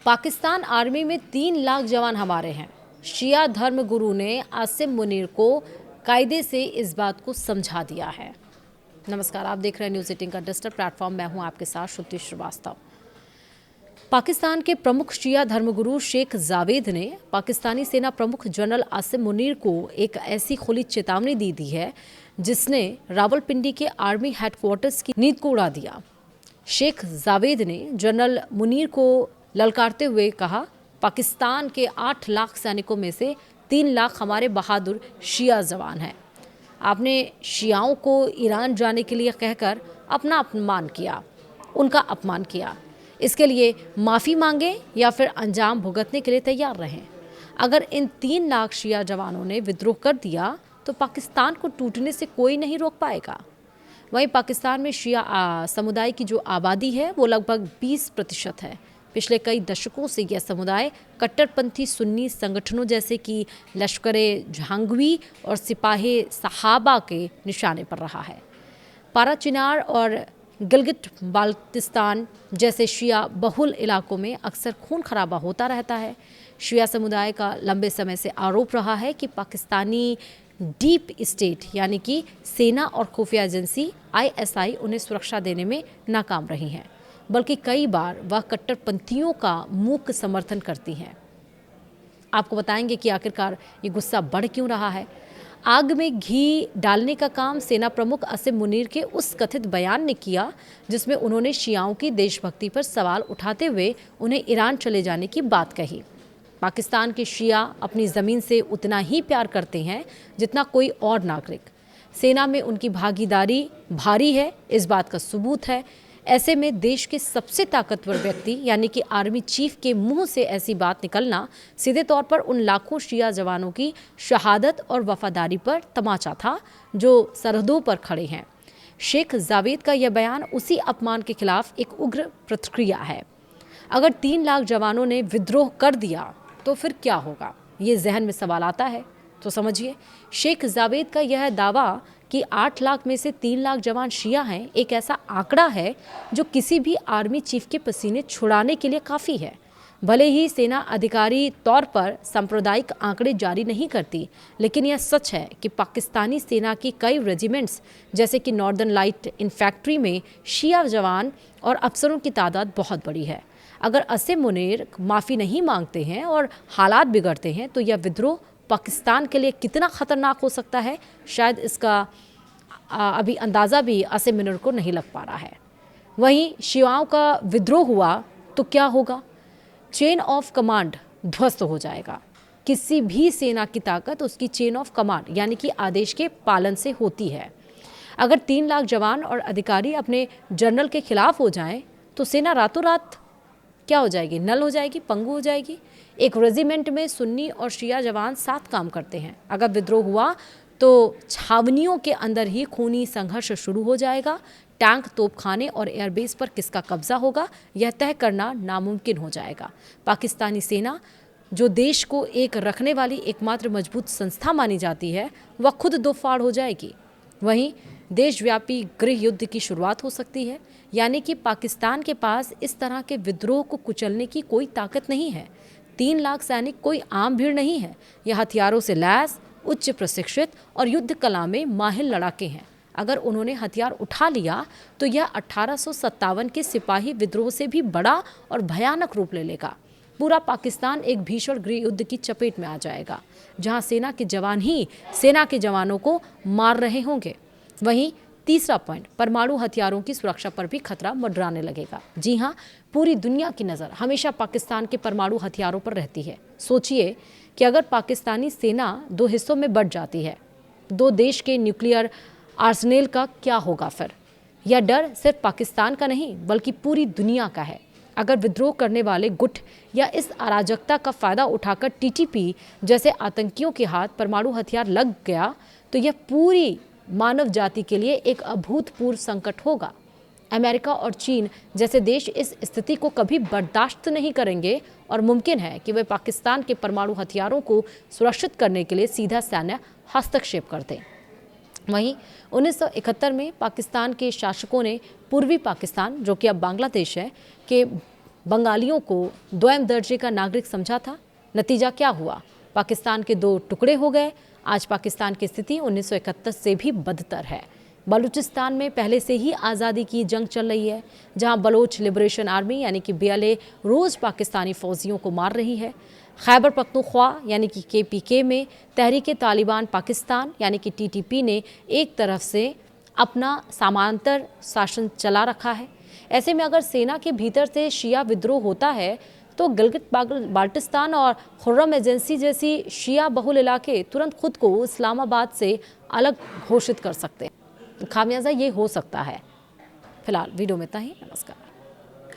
Pakistan army में 3 लाख जवान हमारे हैं। शिया धर्म गुरु ने आसिम मुनीर को कायदे से इस बात को समझा दिया है। नमस्कार, आप देख रहे हैं न्यूज़ 18 का डिजिटल प्लेटफॉर्म। मैं हूं आपके साथ श्रुति श्रीवास्तव। पाकिस्तान के प्रमुख शिया धर्मगुरु शेख जावेद ने पाकिस्तानी सेना प्रमुख जनरल आसिम मुनीर को एक ऐसी खुली चेतावनी दी है जिसने रावलपिंडी के आर्मी हेडक्वार्टर्स की नींद को उड़ा दिया। शेख जावेद ने जनरल मुनीर को ललकारते हुए कहा, पाकिस्तान के 8 लाख सैनिकों में से 3 लाख हमारे बहादुर शिया जवान हैं। आपने शियाओं को ईरान जाने के लिए कहकर अपना अपमान किया, उनका अपमान किया। इसके लिए माफ़ी मांगे या फिर अंजाम भुगतने के लिए तैयार रहें। अगर इन 3 लाख शिया जवानों ने विद्रोह कर दिया तो पाकिस्तान को टूटने से कोई नहीं रोक पाएगा। वहीं पाकिस्तान में शिया समुदाय की जो आबादी है वो लगभग 20% है। पिछले कई दशकों से यह समुदाय कट्टरपंथी सुन्नी संगठनों जैसे कि लश्कर-ए-जहांगवी और सिपाही-ए-सहाबा के निशाने पर रहा है। पारा चिनार और गिलगिट बाल्टिस्तान जैसे शिया बहुल इलाकों में अक्सर खून खराबा होता रहता है। शिया समुदाय का लंबे समय से आरोप रहा है कि पाकिस्तानी डीप स्टेट यानी कि सेना और खुफिया एजेंसी ISI उन्हें सुरक्षा देने में नाकाम रही हैं, बल्कि कई बार वह कट्टरपंथियों का मूक समर्थन करती हैं। आपको बताएंगे कि आखिरकार ये गुस्सा बढ़ क्यों रहा है। आग में घी डालने का काम सेना प्रमुख आसिम मुनीर के उस कथित बयान ने किया जिसमें उन्होंने शियाओं की देशभक्ति पर सवाल उठाते हुए उन्हें ईरान चले जाने की बात कही। पाकिस्तान के शिया अपनी ज़मीन से उतना ही प्यार करते हैं जितना कोई और नागरिक। सेना में उनकी भागीदारी भारी है, इस बात का सबूत है। ऐसे में देश के सबसे ताकतवर व्यक्ति यानी कि आर्मी चीफ के मुंह से ऐसी बात निकलना सीधे तौर पर उन लाखों शिया जवानों की शहादत और वफादारी पर तमाचा था जो सरहदों पर खड़े हैं। शेख जावेद का यह बयान उसी अपमान के खिलाफ एक उग्र प्रतिक्रिया है। अगर 3 लाख जवानों ने विद्रोह कर दिया तो फिर क्या होगा, ये जहन में सवाल आता है। तो समझिए, शेख जावेद का यह दावा कि 8 लाख में से 3 लाख जवान शिया हैं एक ऐसा आंकड़ा है जो किसी भी आर्मी चीफ के पसीने छुड़ाने के लिए काफ़ी है। भले ही सेना अधिकारी तौर पर सांप्रदायिक आंकड़े जारी नहीं करती, लेकिन यह सच है कि पाकिस्तानी सेना की कई रेजिमेंट्स जैसे कि नॉर्दर्न लाइट इन्फैक्ट्री में शिया जवान और अफसरों की तादाद बहुत बड़ी है। अगर आसिम मुनीर माफ़ी नहीं मांगते हैं और हालात बिगड़ते हैं तो यह विद्रोह पाकिस्तान के लिए कितना ख़तरनाक हो सकता है, शायद इसका अभी अंदाज़ा भी आसिम मुनीर को नहीं लग पा रहा है। वहीं शियाओं का विद्रोह हुआ तो क्या होगा? चेन ऑफ कमांड ध्वस्त हो जाएगा। किसी भी सेना की ताकत उसकी चेन ऑफ कमांड यानी कि आदेश के पालन से होती है। अगर 3 लाख जवान और अधिकारी अपने जनरल के खिलाफ हो जाएं तो सेना रातों रात क्या हो जाएगी? नल हो जाएगी, पंगु हो जाएगी। एक रेजिमेंट में सुन्नी और शिया जवान साथ काम करते हैं। अगर विद्रोह हुआ तो छावनियों के अंदर ही खूनी संघर्ष शुरू हो जाएगा। टैंक, तोपखाने और एयरबेस पर किसका कब्जा होगा यह तय करना नामुमकिन हो जाएगा। पाकिस्तानी सेना जो देश को एक रखने वाली एकमात्र मजबूत संस्था मानी जाती है वह खुद दो फाड़ हो जाएगी। वहीं देशव्यापी गृह युद्ध की शुरुआत हो सकती है, यानी कि पाकिस्तान के पास इस तरह के विद्रोह को कुचलने की कोई ताकत नहीं है। 3 लाख सैनिक कोई आम भीड़ नहीं है। यह हथियारों से लैस, उच्च प्रशिक्षित और युद्ध कला में माहिर लड़ाके हैं। अगर उन्होंने हथियार उठा लिया तो यह 1857 के सिपाही विद्रोह से भी बड़ा और भयानक रूप ले लेगा। पूरा पाकिस्तान एक भीषण गृह युद्ध की चपेट में आ जाएगा, जहां सेना के जवान ही सेना के जवानों को मार रहे होंगे। वहीं तीसरा पॉइंट, परमाणु हथियारों की सुरक्षा पर भी खतरा मंडराने लगेगा। जी हाँ, पूरी दुनिया की नज़र हमेशा पाकिस्तान के परमाणु हथियारों पर रहती है। सोचिए कि अगर पाकिस्तानी सेना 2 हिस्सों में बंट जाती है, 2 देश के न्यूक्लियर आर्सेनल का क्या होगा फिर? यह डर सिर्फ पाकिस्तान का नहीं बल्कि पूरी दुनिया का है। अगर विद्रोह करने वाले गुट या इस अराजकता का फ़ायदा उठाकर TTP जैसे आतंकियों के हाथ परमाणु हथियार लग गया तो यह पूरी मानव जाति के लिए एक अभूतपूर्व संकट होगा। अमेरिका और चीन जैसे देश इस स्थिति को कभी बर्दाश्त नहीं करेंगे और मुमकिन है कि वे पाकिस्तान के परमाणु हथियारों को सुरक्षित करने के लिए सीधा सैन्य हस्तक्षेप कर दें। वहीं 1971 में पाकिस्तान के शासकों ने पूर्वी पाकिस्तान, जो कि अब बांग्लादेश है, के बंगालियों को द्वैम दर्जे का नागरिक समझा था। नतीजा क्या हुआ? पाकिस्तान के दो टुकड़े हो गए। आज पाकिस्तान की स्थिति 1971 से भी बदतर है। बलूचिस्तान में पहले से ही आज़ादी की जंग चल रही है, जहां बलोच लिबरेशन आर्मी यानी कि BLA रोज़ पाकिस्तानी फौजियों को मार रही है। खैबर पख्तूनख्वा यानी कि KPK में तहरीक तालिबान पाकिस्तान यानी कि TTP ने एक तरफ से अपना समांतर शासन चला रखा है। ऐसे में अगर सेना के भीतर से शिया विद्रोह होता है तो गिलगित बाल्टिस्तान और खुर्रम एजेंसी जैसी शिया बहुल इलाके तुरंत खुद को इस्लामाबाद से अलग घोषित कर सकते हैं। खामियाजा ये हो सकता है। फिलहाल वीडियो में इतना ही। नमस्कार।